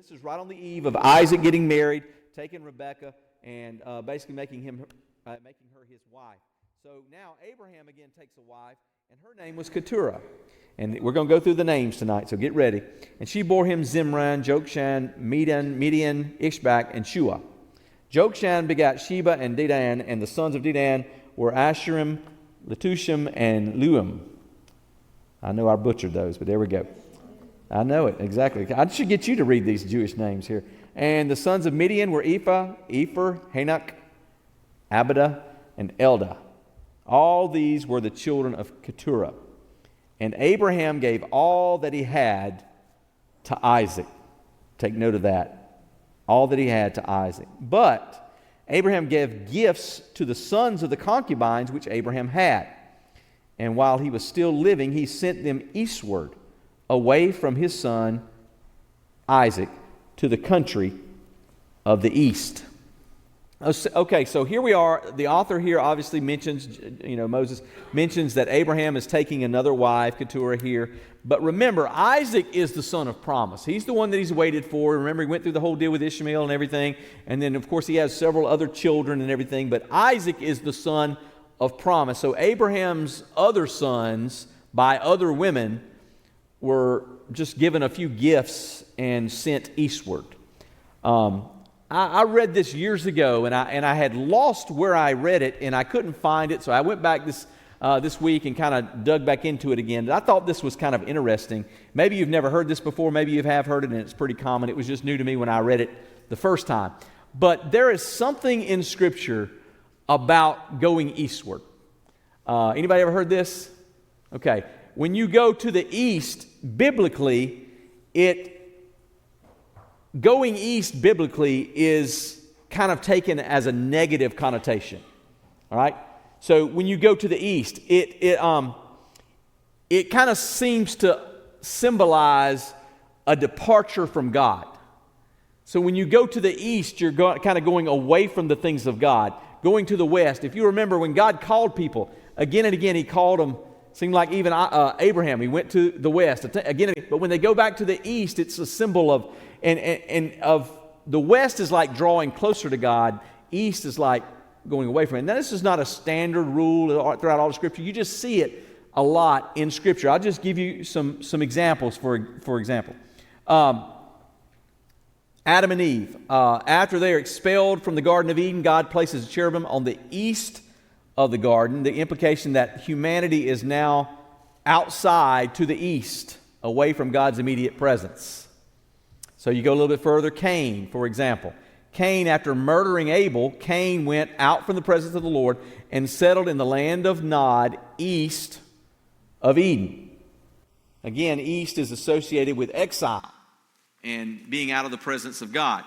This is right on the eve of Isaac getting married, taking Rebekah, and basically making her his wife. So now Abraham again takes a wife, and her name was Keturah. And we're going to go through the names tonight, so get ready. And she bore him Zimran, Jokshan, Midian, Ishbak, and Shua. Jokshan begat Sheba and Dedan, and the sons of Dedan were Asherim, Letushim, and Luim. I know I butchered those, but there we go. I know it, exactly. I should get you to read these Jewish names here. And the sons of Midian were Ephah, Epher, Hanok, Abida, and Eldah. All these were the children of Keturah. And Abraham gave all that he had to Isaac. Take note of that. All that he had to Isaac. But Abraham gave gifts to the sons of the concubines which Abraham had. And while he was still living, he sent them eastward, away from his son Isaac, to the country of the east. Okay, so here we are. The author here obviously mentions, Moses mentions that Abraham is taking another wife, Keturah here. But remember, Isaac is the son of promise. He's the one that he's waited for. Remember, he went through the whole deal with Ishmael and everything. And then, of course, he has several other children and everything. But Isaac is the son of promise. So Abraham's other sons, by other women, were just given a few gifts and sent eastward. I read this years ago, and I had lost where I read it, and I couldn't find it, so I went back this week and kind of dug back into it again. And I thought this was kind of interesting. Maybe you've never heard this before, maybe you have heard it, and it's pretty common. It was just new to me when I read it the first time. But there is something in Scripture about going eastward. Anybody ever heard this? Okay. When you go to the east, biblically, going east biblically is kind of taken as a negative connotation. All right? So when you go to the east, it kind of seems to symbolize a departure from God. So when you go to the east, you're kind of going away from the things of God. Going to the west, if you remember when God called people, again and again He called them. Seemed like even Abraham, he went to the west again. But when they go back to the east, it's a symbol of of the west is like drawing closer to God. East is like going away from it. Now, this is not a standard rule throughout all the Scripture. You just see it a lot in Scripture. I'll just give you some examples. For example, Adam and Eve. After they are expelled from the Garden of Eden, God places a cherubim on the east of the garden, the implication that humanity is now outside to the east, away from God's immediate presence. So you go a little bit further, Cain, for example. Cain, after murdering Abel, Cain went out from the presence of the Lord and settled in the land of Nod, east of Eden. Again, east is associated with exile and being out of the presence of God.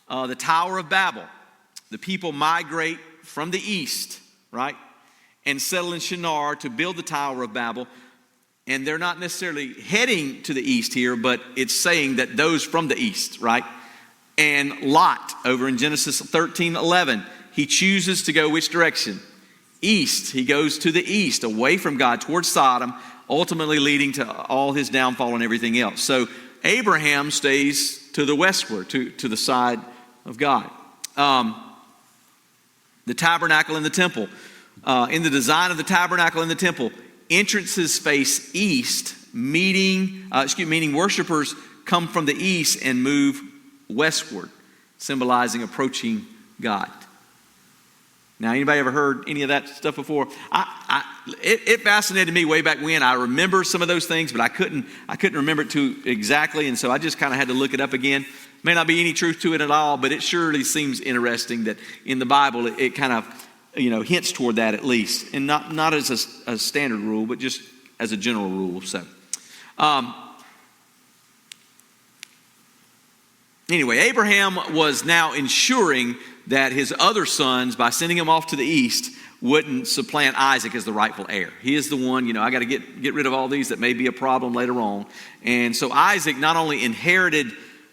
The Tower of Babel. The people migrate from the east, right, and settle in Shinar to build the Tower of Babel. And they're not necessarily heading to the east here, but it's saying that those from the east, right? And Lot, over in Genesis 13:11, he chooses to go which direction? East. He goes to the east, away from God, towards Sodom, ultimately leading to all his downfall and everything else. So Abraham stays to the westward, to the side of God. The tabernacle and the temple. In the design of the tabernacle and the temple, entrances face east, meaning worshipers come from the east and move westward, symbolizing approaching God. Now, anybody ever heard any of that stuff before? It fascinated me way back when. I remember some of those things, but I couldn't remember it too exactly, and so I just kind of had to look it up again. May not be any truth to it at all, but it surely seems interesting that in the Bible it kind of hints toward that at least, and not as a standard rule, but just as a general rule. So, anyway, Abraham was now ensuring that his other sons, by sending him off to the east, wouldn't supplant Isaac as the rightful heir. He is the one, I got to get rid of all these that may be a problem later on. And so Isaac not only inherited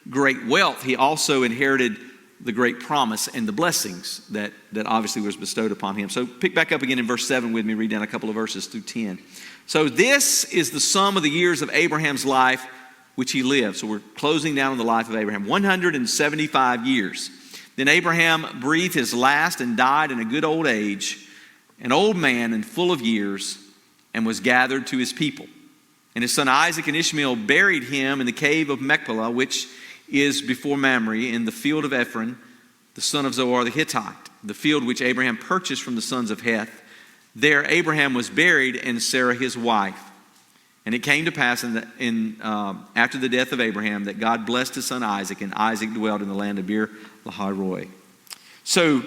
great wealth, he also inherited the great promise and the blessings that obviously was bestowed upon him. So pick back up again in verse 7 with me, read down a couple of verses through 10. So this is the sum of the years of Abraham's life which he lived. So we're closing down on the life of Abraham. 175 years. Then Abraham breathed his last and died in a good old age, an old man and full of years, and was gathered to his people. And his son Isaac and Ishmael buried him in the cave of Machpelah, which is before Mamre, in the field of Ephron, the son of Zohar the Hittite, the field which Abraham purchased from the sons of Heth. There Abraham was buried, and Sarah his wife. And it came to pass after the death of Abraham that God blessed his son Isaac, and Isaac dwelt in the land of Beer Lahai Roi. So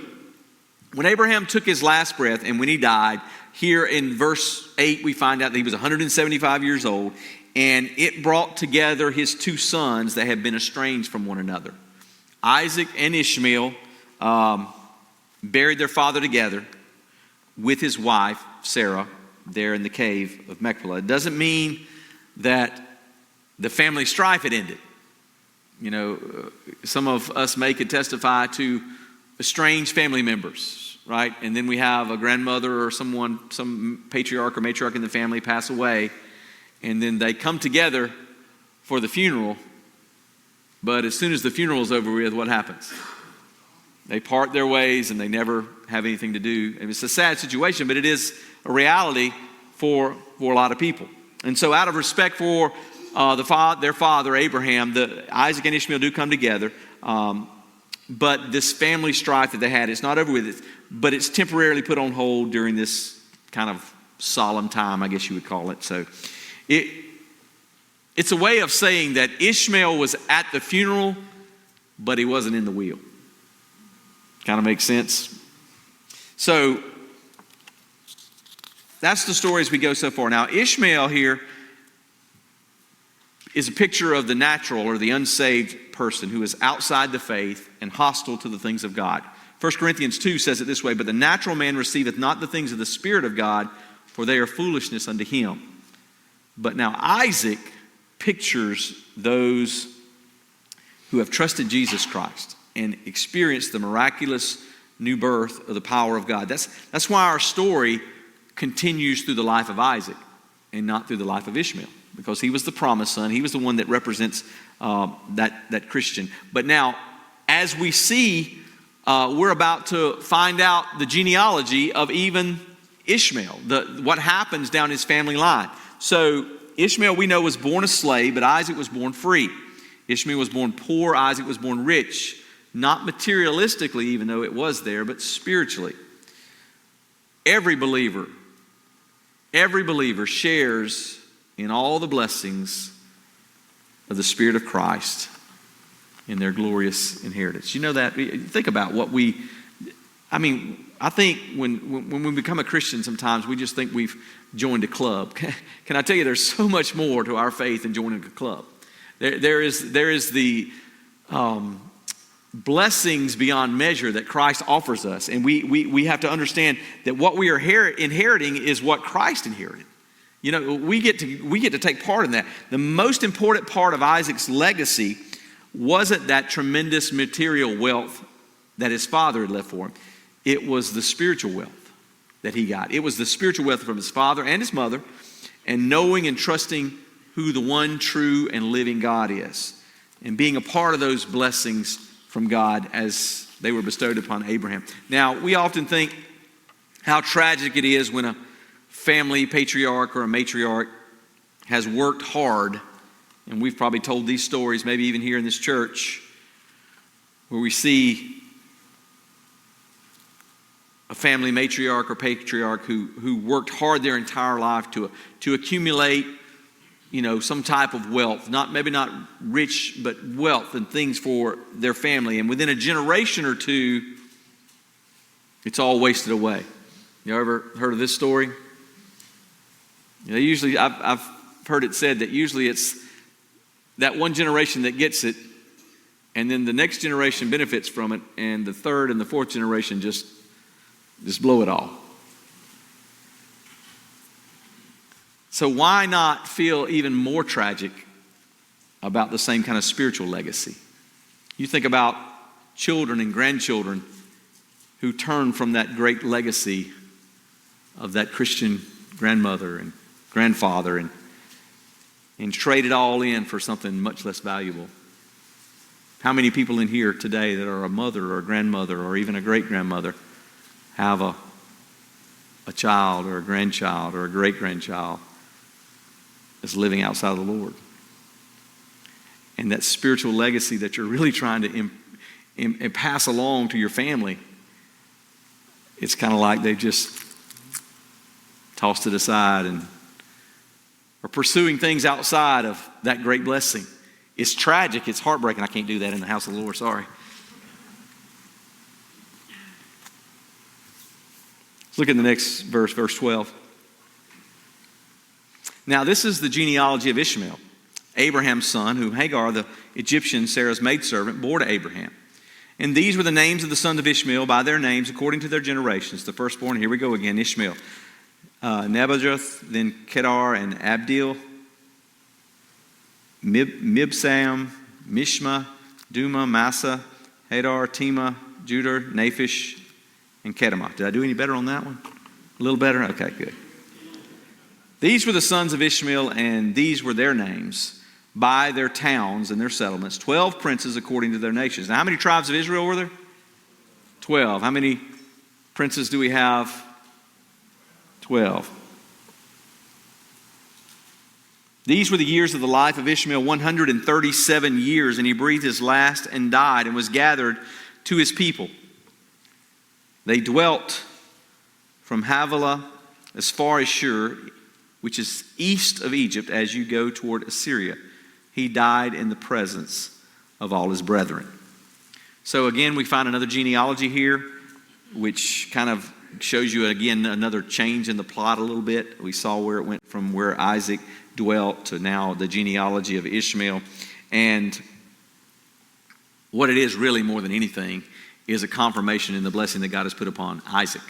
when Abraham took his last breath and when he died, here in verse 8 we find out that he was 175 years old, and it brought together his two sons that had been estranged from one another. Isaac and Ishmael buried their father together with his wife Sarah there in the cave of Machpelah. It doesn't mean that the family strife had ended. You know, some of us could testify to estranged family members, right? And then we have a grandmother or someone, some patriarch or matriarch in the family pass away, and then they come together for the funeral, but as soon as the funeral is over with, what happens? They part their ways and they never have anything to do. And it's a sad situation, but it is a reality for a lot of people. And so out of respect for their father, Abraham, Isaac and Ishmael do come together. But this family strife that they had, it's not over with, but it's temporarily put on hold during this kind of solemn time, I guess you would call it. So it's a way of saying that Ishmael was at the funeral, but he wasn't in the wheel. Kind of makes sense? So that's the story as we go so far. Now, Ishmael here is a picture of the natural or the unsaved person who is outside the faith and hostile to the things of God. 1 Corinthians 2 says it this way, "But the natural man receiveth not the things of the Spirit of God, for they are foolishness unto him." But now Isaac pictures those who have trusted Jesus Christ and experienced the miraculous new birth of the power of God. That's why our story continues through the life of Isaac and not through the life of Ishmael, because he was the promised son. He was the one that represents that Christian. But now, as we see, we're about to find out the genealogy of even Ishmael, what happens down his family line. So Ishmael, we know, was born a slave, but Isaac was born free. Ishmael was born poor, Isaac was born rich. Not materialistically, even though it was there, but spiritually. Every believer shares in all the blessings of the Spirit of Christ in their glorious inheritance. You know that? Think about what I think when we become a Christian sometimes we just think we've joined a club. Can I tell you there's so much more to our faith than joining a club. There is the blessings beyond measure that Christ offers us. And we have to understand that what we are inheriting is what Christ inherited. You know, we get to take part in that. The most important part of Isaac's legacy wasn't that tremendous material wealth that his father had left for him. It was the spiritual wealth that he got. It was the spiritual wealth from his father and his mother, and knowing and trusting who the one true and living God is, and being a part of those blessings from God as they were bestowed upon Abraham. Now, we often think how tragic it is when a family patriarch or a matriarch has worked hard, and we've probably told these stories, maybe even here in this church, where we see a family matriarch or patriarch who worked hard their entire life to accumulate, you know, some type of wealth, maybe not rich, but wealth and things for their family. And within a generation or two, it's all wasted away. You ever heard of this story? You know, usually, I've heard it said that usually it's that one generation that gets it, and then the next generation benefits from it, and the third and the fourth generation just blow it all. So why not feel even more tragic about the same kind of spiritual legacy? You think about children and grandchildren who turn from that great legacy of that Christian grandmother and grandfather, and and trade it all in for something much less valuable. How many people in here today that are a mother or a grandmother or even a great-grandmother have a child or a grandchild or a great-grandchild that's living outside of the Lord? And that spiritual legacy that you're really trying to pass along to your family, it's kind of like they've just tossed it aside and are pursuing things outside of that great blessing. It's tragic. It's heartbreaking. I can't do that in the house of the Lord. Sorry. Let's look at the next verse, verse 12. Now, this is the genealogy of Ishmael, Abraham's son, whom Hagar, the Egyptian, Sarah's maidservant, bore to Abraham. And these were the names of the sons of Ishmael by their names according to their generations. The firstborn, here we go again, Ishmael. Nebajoth, then Kedar and Abdil, Mibsam, Mishma, Duma, Massa, Hadar, Tema, Judah, Naphish, and Kedemah. Did I do any better on that one? A little better? Okay, good. These were the sons of Ishmael, and these were their names by their towns and their settlements. 12 princes according to their nations. Now, how many tribes of Israel were there? 12. How many princes do we have? 12. These were the years of the life of Ishmael, 137 years, and he breathed his last and died and was gathered to his people. They dwelt from Havilah as far as Shur, which is east of Egypt as you go toward Assyria. He died in the presence of all his brethren. So again, we find another genealogy here, which kind of shows you again another change in the plot a little bit. We saw where it went from where Isaac dwelt to now the genealogy of Ishmael. And what it is really more than anything is a confirmation in the blessing that God has put upon Isaac.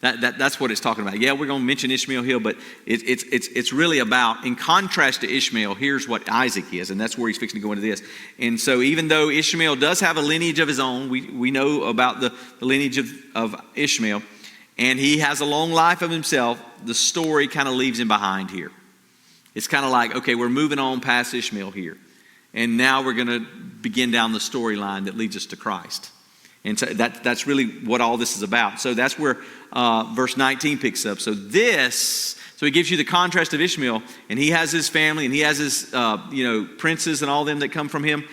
That's what it's talking about. Yeah, we're going to mention Ishmael here, but it's really about, in contrast to Ishmael, here's what Isaac is, and that's where he's fixing to go into this. And so even though Ishmael does have a lineage of his own, we know about the lineage of Ishmael, and he has a long life of himself, the story kind of leaves him behind here. It's kind of like, okay, we're moving on past Ishmael here, and now we're going to begin down the storyline that leads us to Christ. And so that's really what all this is about. So that's where verse 19 picks up. So he gives you the contrast of Ishmael, and he has his family, and he has his princes and all them that come from him.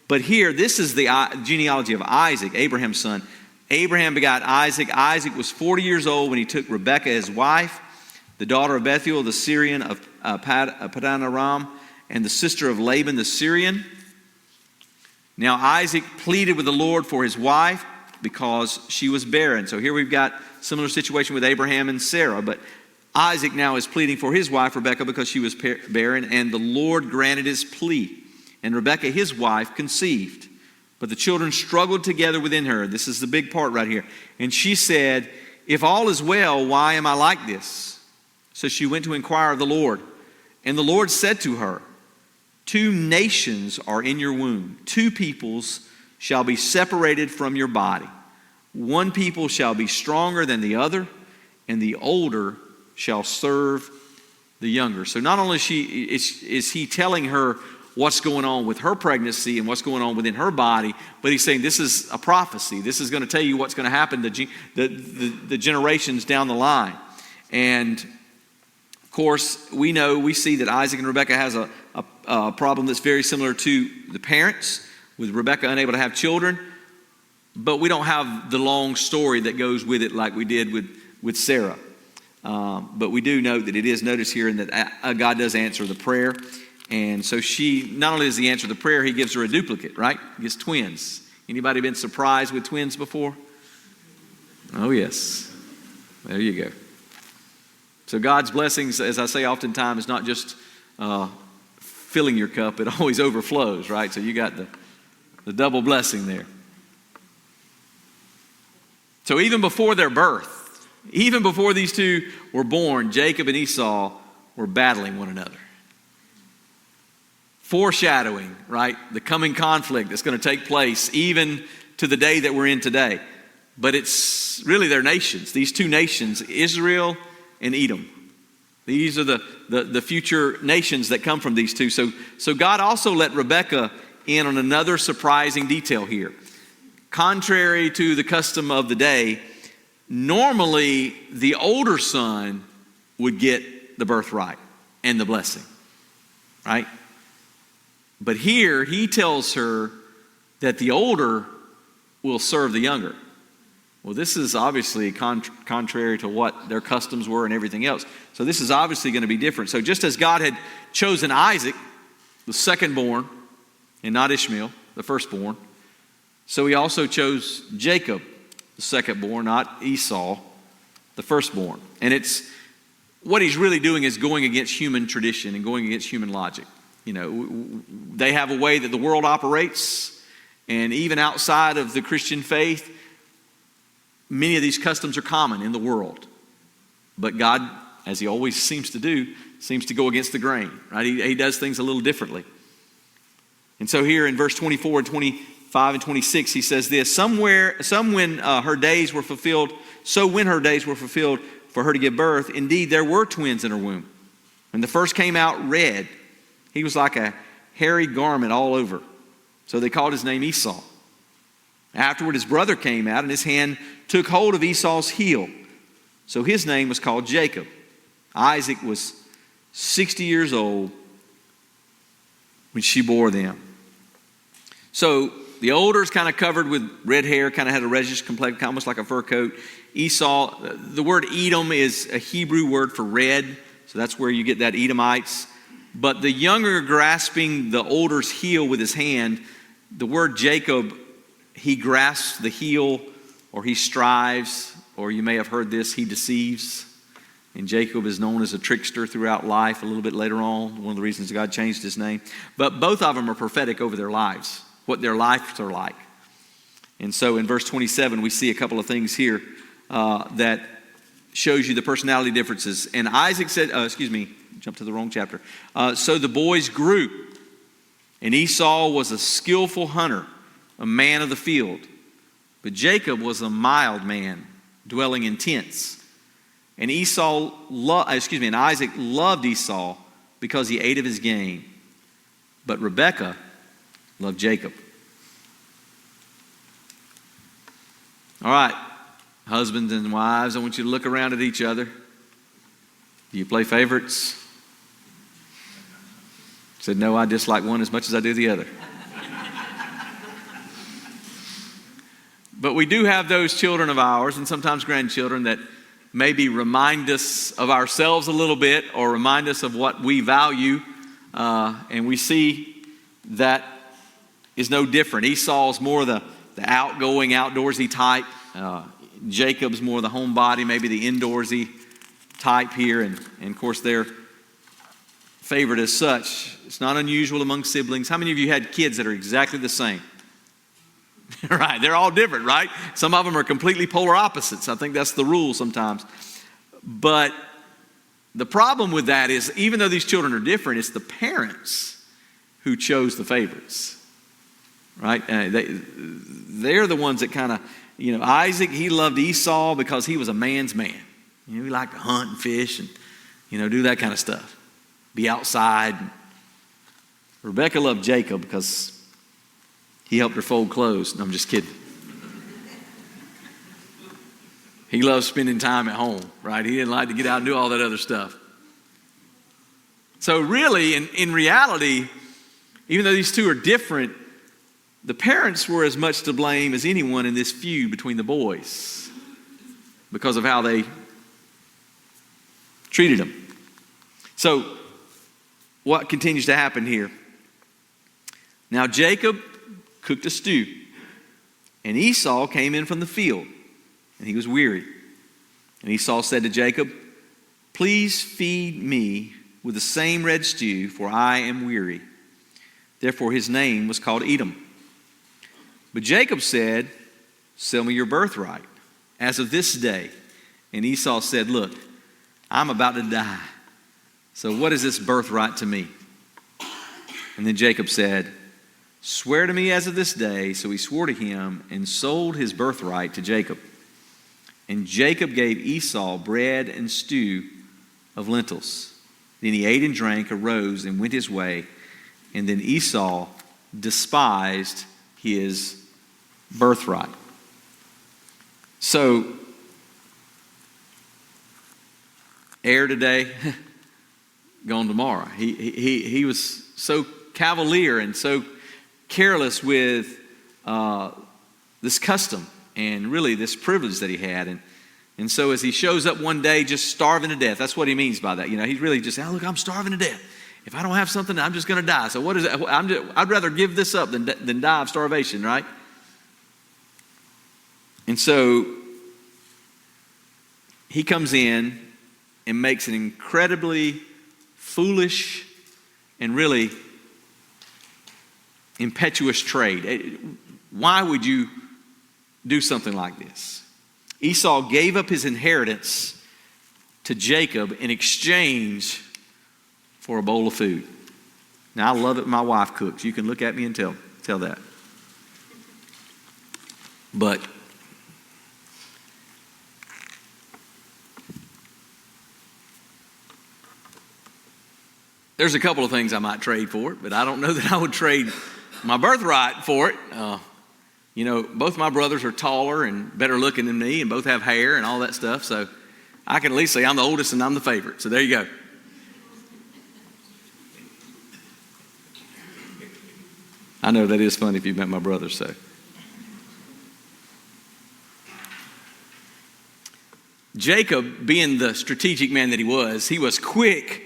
But here, this is the genealogy of Isaac, Abraham's son. Abraham begot Isaac. Isaac was 40 years old when he took Rebekah his wife, the daughter of Bethuel the Syrian of Padan Aram, and the sister of Laban the Syrian. Now Isaac pleaded with the Lord for his wife because she was barren. So here we've got similar situation with Abraham and Sarah, but Isaac now is pleading for his wife Rebekah because she was barren, and the Lord granted his plea. And Rebekah, his wife, conceived. But the children struggled together within her. This is the big part right here. And she said, "If all is well, why am I like this?" So she went to inquire of the Lord. And the Lord said to her, "Two nations are in your womb. Two peoples shall be separated from your body. One people shall be stronger than the other, and the older shall serve the younger." So not only is he telling her what's going on with her pregnancy and what's going on within her body, but he's saying this is a prophecy. This is going to tell you what's going to happen to the generations down the line. And of course, we see that Isaac and Rebekah has a problem that's very similar to the parents, with Rebekah unable to have children. But we don't have the long story that goes with it like we did with Sarah. But we do know that it is noticed here and that God does answer the prayer. And so she, not only does he answer the prayer, he gives her a duplicate, right? He gives twins. Anybody been surprised with twins before? Oh, yes. There you go. So God's blessings, as I say oftentimes, is not just filling your cup. It always overflows, right? So you got the double blessing there. So even before their birth, even before these two were born, Jacob and Esau were battling one another. Foreshadowing, right? The coming conflict that's going to take place even to the day that we're in today. But it's really their nations, these two nations, Israel and Edom. These are the future nations that come from these two. So God also let Rebekah in on another surprising detail here. Contrary to the custom of the day, normally the older son would get the birthright and the blessing, right? But here he tells her that the older will serve the younger. Well, this is obviously contrary to what their customs were and everything else. So this is obviously going to be different. So just as God had chosen Isaac, the secondborn, and not Ishmael, the firstborn, so he also chose Jacob, the secondborn, not Esau, the firstborn. And it's what he's really doing is going against human tradition and going against human logic. You know, they have a way that the world operates, and even outside of the Christian faith, many of these customs are common in the world. But God, as he always seems to do, seems to go against the grain, right? He does things a little differently. And so here in verse 24 and 25 and 26, he says this, when her days were fulfilled for her to give birth, indeed there were twins in her womb. When the first came out red, he was like a hairy garment all over. So they called his name Esau. Afterward, his brother came out, and his hand took hold of Esau's heel. So his name was called Jacob. Isaac was 60 years old when she bore them. So the older is kind of covered with red hair, kind of had a reddish complexion, almost like a fur coat. Esau, the word Edom is a Hebrew word for red, so that's where you get that Edomites. But the younger grasping the older's heel with his hand, the word Jacob, he grasps the heel, or he strives, or you may have heard this, he deceives. And Jacob is known as a trickster throughout life a little bit later on, one of the reasons God changed his name. But both of them are prophetic over their lives, what their lives are like. And so in verse 27, we see a couple of things here that shows you the personality differences. And Isaac said, jump to the wrong chapter. So the boys grew, and Esau was a skillful hunter, a man of the field. But Jacob was a mild man, dwelling in tents. And Isaac loved Esau because he ate of his game. But Rebekah loved Jacob. All right, husbands and wives, I want you to look around at each other. Do you play favorites? Said, no, I dislike one as much as I do the other. But we do have those children of ours, and sometimes grandchildren, that maybe remind us of ourselves a little bit or remind us of what we value. And we see that is no different. Esau's more the outgoing, outdoorsy type. Jacob's more the homebody, maybe the indoorsy type here. And of course, they're favored as such. It's not unusual among siblings. How many of you had kids that are exactly the same? Right, they're all different, right? Some of them are completely polar opposites. I think that's the rule sometimes. But the problem with that is, even though these children are different, it's the parents who chose the favorites, right? They're the ones that kind of, Isaac, he loved Esau because he was a man's man. He liked to hunt and fish and, do that kind of stuff. Be outside. Rebekah loved Jacob because he helped her fold clothes. No, I'm just kidding. He loved spending time at home, right? He didn't like to get out and do all that other stuff. So really, in reality, even though these two are different, the parents were as much to blame as anyone in this feud between the boys because of how they treated them. So what continues to happen here? Now Jacob cooked a stew, and Esau came in from the field, and he was weary. And Esau said to Jacob, please feed me with the same red stew, for I am weary. Therefore his name was called Edom. But Jacob said, sell me your birthright as of this day. And Esau said, look, I'm about to die, so what is this birthright to me? And then Jacob said, swear to me as of this day. So he swore to him and sold his birthright to Jacob. And Jacob gave Esau bread and stew of lentils. Then he ate and drank, arose, and went his way. And then Esau despised his birthright. So, heir today, gone tomorrow. He was so cavalier and so careless with this custom and really this privilege that he had. And so as he shows up one day just starving to death, that's what he means by that. You know, he's really just saying, oh, look, I'm starving to death. If I don't have something, I'm just going to die. So what is it? I'd rather give this up than die of starvation, right? And so he comes in and makes an incredibly foolish and really impetuous trade. Why would you do something like this? Esau gave up his inheritance to Jacob in exchange for a bowl of food. Now, I love it when my wife cooks. You can look at me and tell that. But there's a couple of things I might trade for it, but I don't know that I would trade my birthright for it. You know, both my brothers are taller and better looking than me, and both have hair and all that stuff. So I can at least say I'm the oldest and I'm the favorite. So there you go. I know that is funny if you've met my brothers. So Jacob, being the strategic man that he was quick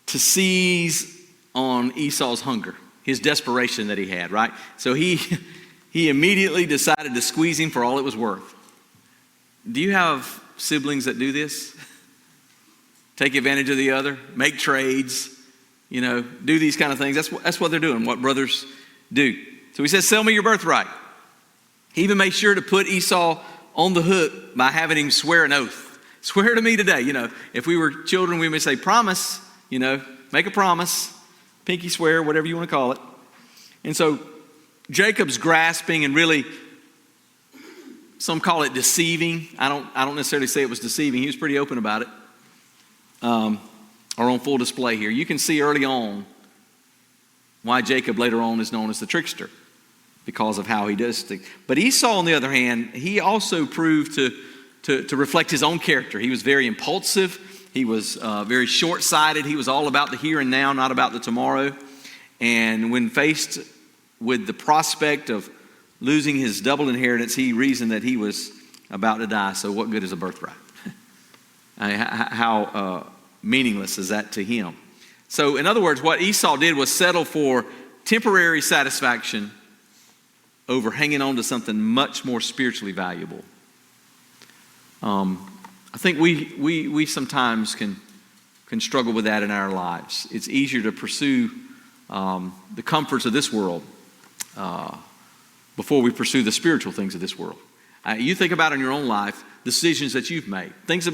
to seize on Esau's hunger, his desperation that he had, right? So he immediately decided to squeeze him for all it was worth. Do you have siblings that do this? Take advantage of the other, make trades, you know, do these kind of things. That's what they're doing, what brothers do. So he says, sell me your birthright. He even made sure to put Esau on the hook by having him swear an oath. Swear to me today. You know, if we were children, we would say, promise, you know, make a promise, pinky swear, whatever you want to call it. And so Jacob's grasping and really, some call it deceiving. I don't necessarily say it was deceiving. He was pretty open about it. Are on full display here. You can see early on why Jacob later on is known as the trickster, because of how he does things. But Esau, on the other hand, he also proved to reflect his own character. He was very impulsive. He was very short-sighted. He was all about the here and now, not about the tomorrow. And when faced with the prospect of losing his double inheritance, he reasoned that he was about to die. So what good is a birthright? How meaningless is that to him? So in other words, what Esau did was settle for temporary satisfaction over hanging on to something much more spiritually valuable. I think we sometimes can struggle with that in our lives. It's easier to pursue the comforts of this world before we pursue the spiritual things of this world. You think about in your own life decisions that you've made. Think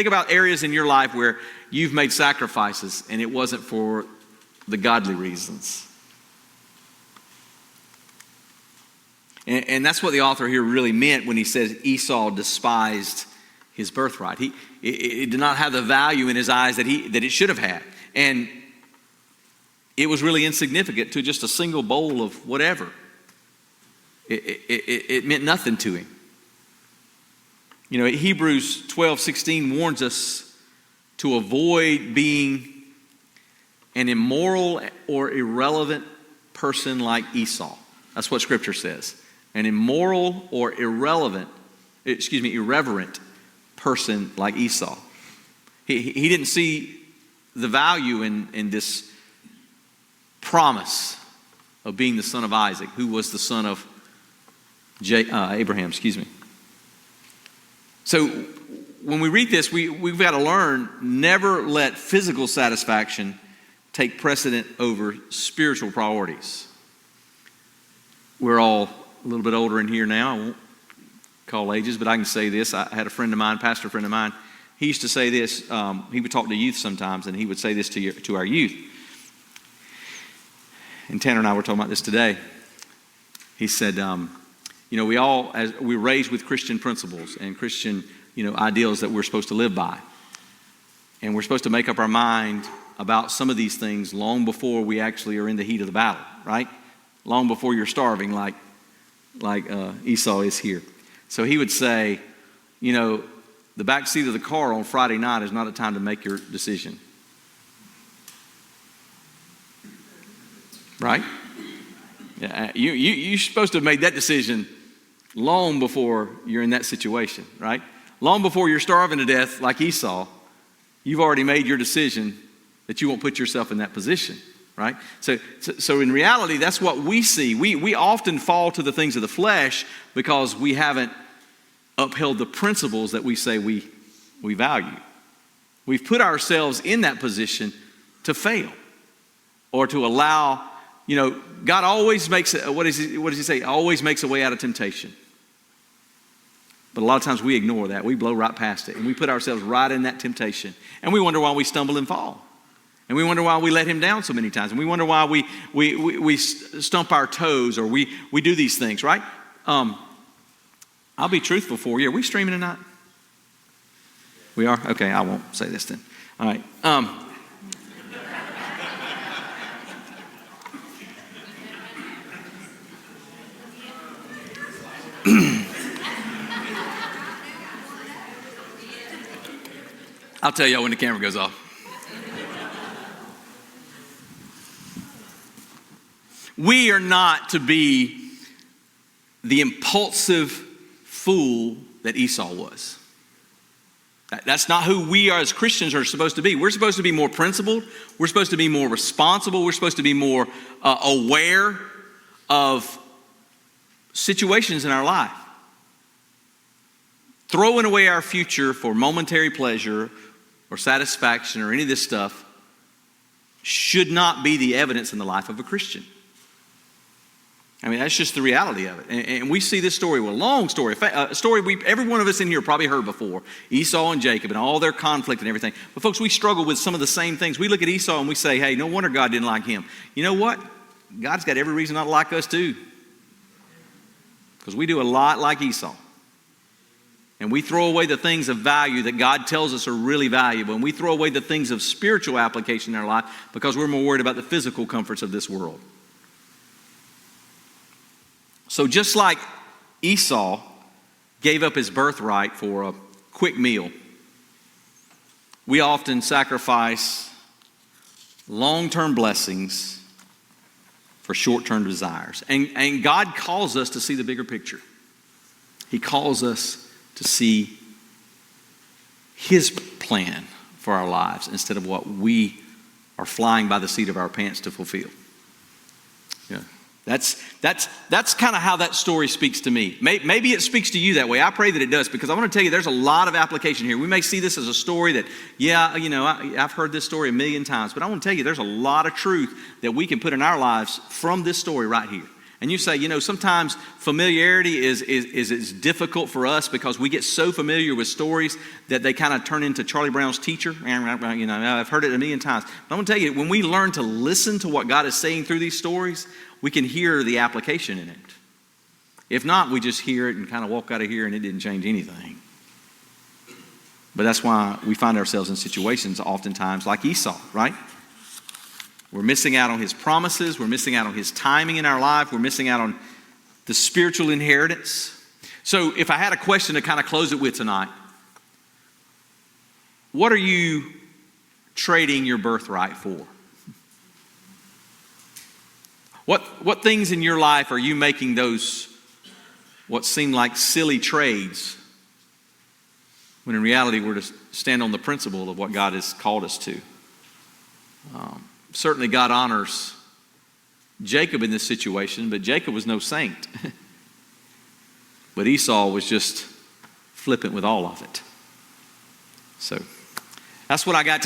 about areas in your life where you've made sacrifices and it wasn't for the godly reasons. And that's what the author here really meant when he says Esau despised his birthright. It did not have the value in his eyes that it should have had. And it was really insignificant to just a single bowl of whatever. It meant nothing to him. You know, Hebrews 12:16 warns us to avoid being an immoral or irrelevant person like Esau. That's what Scripture says. An immoral or irreverent person like Esau. He didn't see the value in this promise of being the son of Isaac, who was the son of Abraham. So when we read this, we've got to learn, never let physical satisfaction take precedent over spiritual priorities. We're all a little bit older in here now. I won't call ages, but I can say this. I had a friend of mine, pastor friend of mine. He used to say this. He would talk to youth sometimes, and he would say this to our youth. And Tanner and I were talking about this today. He said, we're raised with Christian principles and Christian, ideals that we're supposed to live by. And we're supposed to make up our mind about some of these things long before we actually are in the heat of the battle, right? Long before you're starving like Esau is here. So he would say, the back seat of the car on Friday night is not a time to make your decision. Right? Yeah, you're supposed to have made that decision long before you're in that situation, right? Long before you're starving to death like Esau, you've already made your decision that you won't put yourself in that position, right? So in reality, that's what we see. We often fall to the things of the flesh because we haven't upheld the principles that we say we value. We've put ourselves in that position to fail or to allow, God always makes, what does he say? Always makes a way out of temptation. But a lot of times we ignore that. We blow right past it. And we put ourselves right in that temptation. And we wonder why we stumble and fall. And we wonder why we let him down so many times. And we wonder why we stump our toes or we do these things, right? I'll be truthful for you. Are we streaming tonight? We are? Okay, I won't say this then. All right. I'll tell y'all when the camera goes off. We are not to be the impulsive fool that Esau was. That's not who we are as Christians are supposed to be. We're supposed to be more principled. We're supposed to be more responsible. We're supposed to be more aware of situations in our life. Throwing away our future for momentary pleasure or satisfaction or any of this stuff should not be the evidence in the life of a Christian. I mean, that's just the reality of it. And we see this story, a long story, a story every one of us in here probably heard before, Esau and Jacob and all their conflict and everything. But folks, we struggle with some of the same things. We look at Esau and we say, hey, no wonder God didn't like him. You know what? God's got every reason not to like us too. Because we do a lot like Esau. And we throw away the things of value that God tells us are really valuable. And we throw away the things of spiritual application in our life because we're more worried about the physical comforts of this world. So just like Esau gave up his birthright for a quick meal, we often sacrifice long-term blessings for short-term desires. And God calls us to see the bigger picture. He calls us to see His plan for our lives instead of what we are flying by the seat of our pants to fulfill. Yeah. That's kind of how that story speaks to me. Maybe it speaks to you that way. I pray that it does, because I want to tell you there's a lot of application here. We may see this as a story that, I've heard this story a million times, but I want to tell you there's a lot of truth that we can put in our lives from this story right here. And you say, sometimes familiarity is difficult for us because we get so familiar with stories that they kind of turn into Charlie Brown's teacher. I've heard it a million times. But I'm going to tell you, when we learn to listen to what God is saying through these stories, we can hear the application in it. If not, we just hear it and kind of walk out of here and it didn't change anything. But that's why we find ourselves in situations oftentimes like Esau, right? We're missing out on His promises. We're missing out on His timing in our life. We're missing out on the spiritual inheritance. So if I had a question to kind of close it with tonight, what are you trading your birthright for? What things in your life are you making those what seem like silly trades when in reality we're to stand on the principle of what God has called us to? Certainly God honors Jacob in this situation, but Jacob was no saint. But Esau was just flippant with all of it. So that's what I got tonight.